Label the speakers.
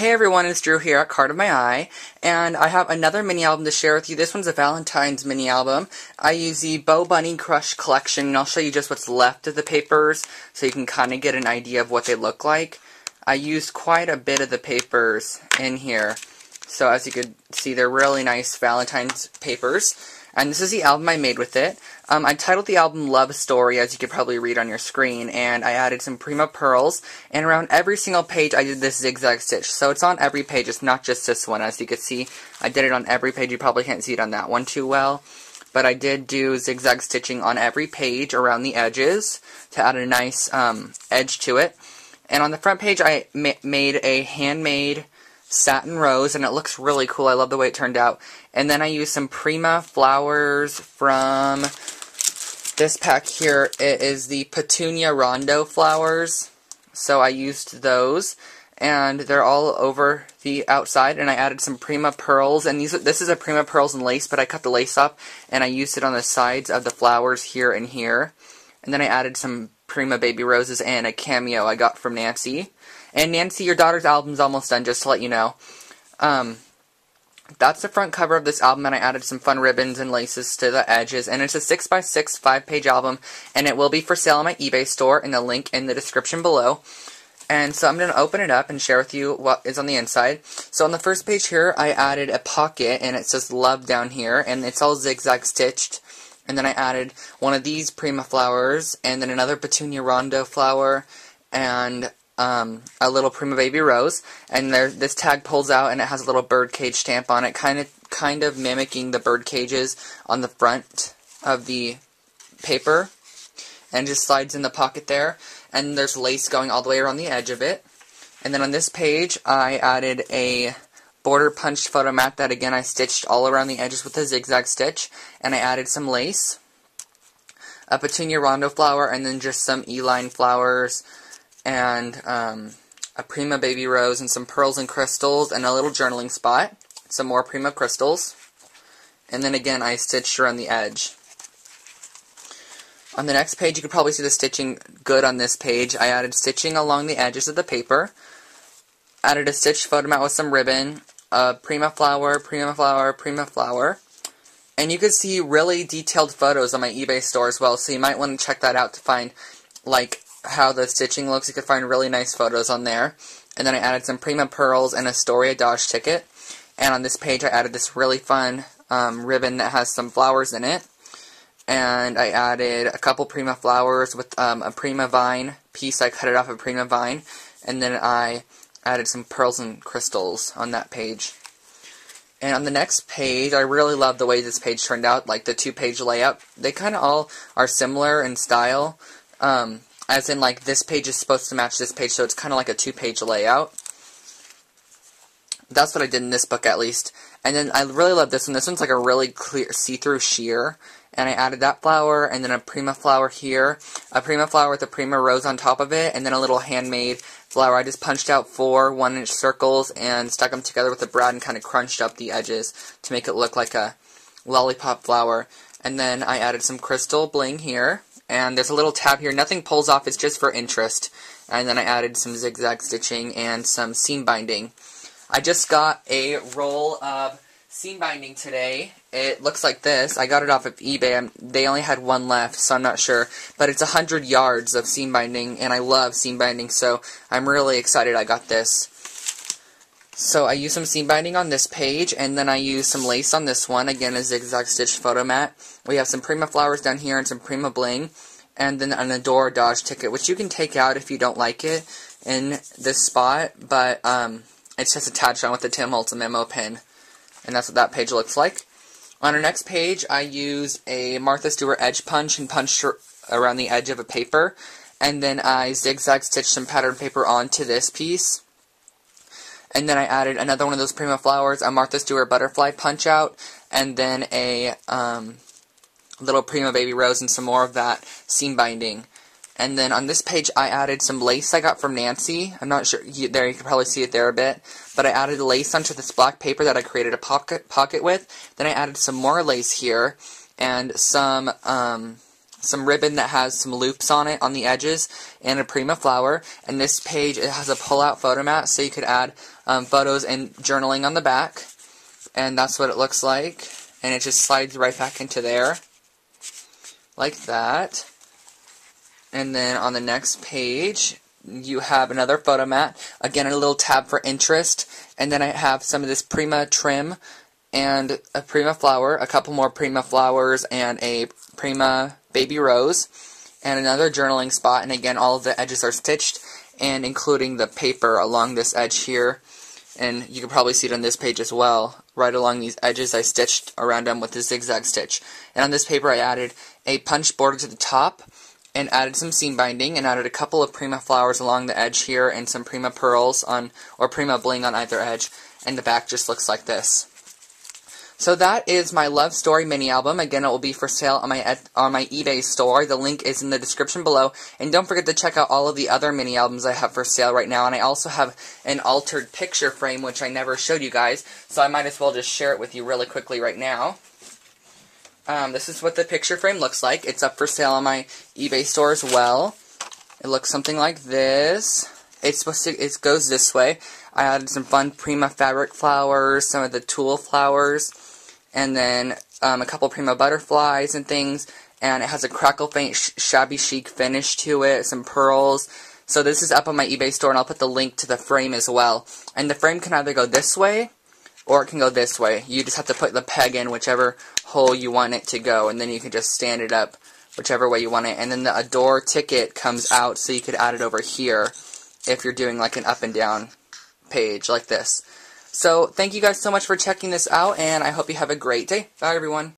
Speaker 1: Hey everyone, it's Drew here at Card of My Eye, and I have another mini album to share with you. This one's a Valentine's mini album. I use the Bo Bunny Crush collection, and I'll show you just what's left of the papers, so you can kind of get an idea of what they look like. I used quite a bit of the papers in here, so as you could see, they're really nice Valentine's papers. And this is the album I made with it. I titled the album Love Story, as you could probably read on your screen, and I added some Prima pearls, and around every single page I did this zigzag stitch. So it's on every page, it's not just this one. As you can see, I did it on every page. You probably can't see it on that one too well, but I did do zigzag stitching on every page around the edges to add a nice edge to it. And on the front page, I made a handmade satin rose, and it looks really cool. I love the way it turned out. And then I used some Prima flowers from this pack here. It is the Petunia Rondo flowers, so I used those, and they're all over the outside. And I added some Prima pearls, and this is a Prima pearls and lace, but I cut the lace up and I used it on the sides of the flowers here and here. And then I added some Prima baby roses and a cameo I got from Nancy. And Nancy, your daughter's album's almost done, just to let you know. That's the front cover of this album, and I added some fun ribbons and laces to the edges. And it's a 6x6 5-page album, and it will be for sale on my eBay store, and the link in the description below. And so I'm going to open it up and share with you what is on the inside. So on the first page here, I added a pocket, and it says love down here, and it's all zigzag stitched. And then I added one of these Prima flowers, and then another Petunia Rondo flower, and a little Prima baby rose, and this tag pulls out and it has a little bird cage stamp on it, kind of mimicking the bird cages on the front of the paper, and just slides in the pocket there. And there's lace going all the way around the edge of it. And then on this page I added a border punched photo mat that again I stitched all around the edges with a zigzag stitch, and I added some lace, a Petunia Rondo flower, and then just some E-line flowers, and a Prima baby rose, and some pearls and crystals, and a little journaling spot, some more Prima crystals, and then again I stitched around the edge. On the next page, you can probably see the stitching good on this page. I added stitching along the edges of the paper, added a stitched photo mat with some ribbon, a Prima flower, Prima flower, Prima flower, and you can see really detailed photos on my eBay store as well, so you might want to check that out to find, like, how the stitching looks. You can find really nice photos on there. And then I added some Prima pearls and a Storia Dodge ticket. And on this page I added this really fun ribbon that has some flowers in it. And I added a couple Prima flowers with a Prima vine piece. I cut it off a Prima vine. And then I added some pearls and crystals on that page. And on the next page, I really love the way this page turned out, like the 2-page layout. They kind of all are similar in style. As in, like, this page is supposed to match this page, so it's kind of like a 2-page layout. That's what I did in this book, at least. And then I really love this one. This one's like a really clear, see-through sheer. And I added that flower, and then a Prima flower here. A Prima flower with a Prima rose on top of it, and then a little handmade flower. I just punched out 4 1-inch circles and stuck them together with a brad and kind of crunched up the edges to make it look like a lollipop flower. And then I added some crystal bling here. And there's a little tab here. Nothing pulls off. It's just for interest. And then I added some zigzag stitching and some seam binding. I just got a roll of seam binding today. It looks like this. I got it off of eBay. They only had one left, so I'm not sure. But it's 100 yards of seam binding, and I love seam binding, so I'm really excited I got this. So I used some seam binding on this page, and then I used some lace on this one. Again, a zigzag stitched photo mat. We have some Prima flowers down here and some Prima bling, and then an Adora Dodge ticket, which you can take out if you don't like it in this spot, but it's just attached on with the Tim Holtz memo pin, and that's what that page looks like. On our next page, I used a Martha Stewart edge punch and punched around the edge of a paper, and then I zigzag stitched some pattern paper onto this piece. And then I added another one of those Prima flowers, a Martha Stewart butterfly punch-out, and then a little Prima baby rose and some more of that seam binding. And then on this page, I added some lace I got from Nancy. I'm not sure, there you can probably see it there a bit. But I added lace onto this black paper that I created a pocket with. Then I added some more lace here, and some some ribbon that has some loops on it on the edges, and a Prima flower. And this page, it has a pull-out photo mat, so you could add photos and journaling on the back. And that's what it looks like. And it just slides right back into there, like that. And then on the next page, you have another photo mat. Again, a little tab for interest. And then I have some of this Prima trim and a Prima flower, a couple more Prima flowers, and a Prima baby rose, and another journaling spot. And again, all of the edges are stitched, and including the paper along this edge here. And you can probably see it on this page as well. Right along these edges, I stitched around them with a zigzag stitch. And on this paper, I added a punch border to the top, and added some seam binding, and added a couple of Prima flowers along the edge here, and some Prima pearls on, or Prima bling on either edge. And the back just looks like this. So that is my Love Story mini album. Again, it will be for sale on my eBay store. The link is in the description below. And don't forget to check out all of the other mini albums I have for sale right now. And I also have an altered picture frame, which I never showed you guys. So I might as well just share it with you really quickly right now. This is what the picture frame looks like. It's up for sale on my eBay store as well. It looks something like this. It goes this way. I added some fun Prima fabric flowers, some of the tulle flowers, and then a couple Prima butterflies and things, and it has a crackle paint shabby chic finish to it, some pearls. So this is up on my eBay store, and I'll put the link to the frame as well. And the frame can either go this way, or it can go this way. You just have to put the peg in whichever hole you want it to go, and then you can just stand it up whichever way you want it. And then the Adore ticket comes out, so you could add it over here if you're doing like an up and down page like this. So thank you guys so much for checking this out, and I hope you have a great day. Bye, everyone.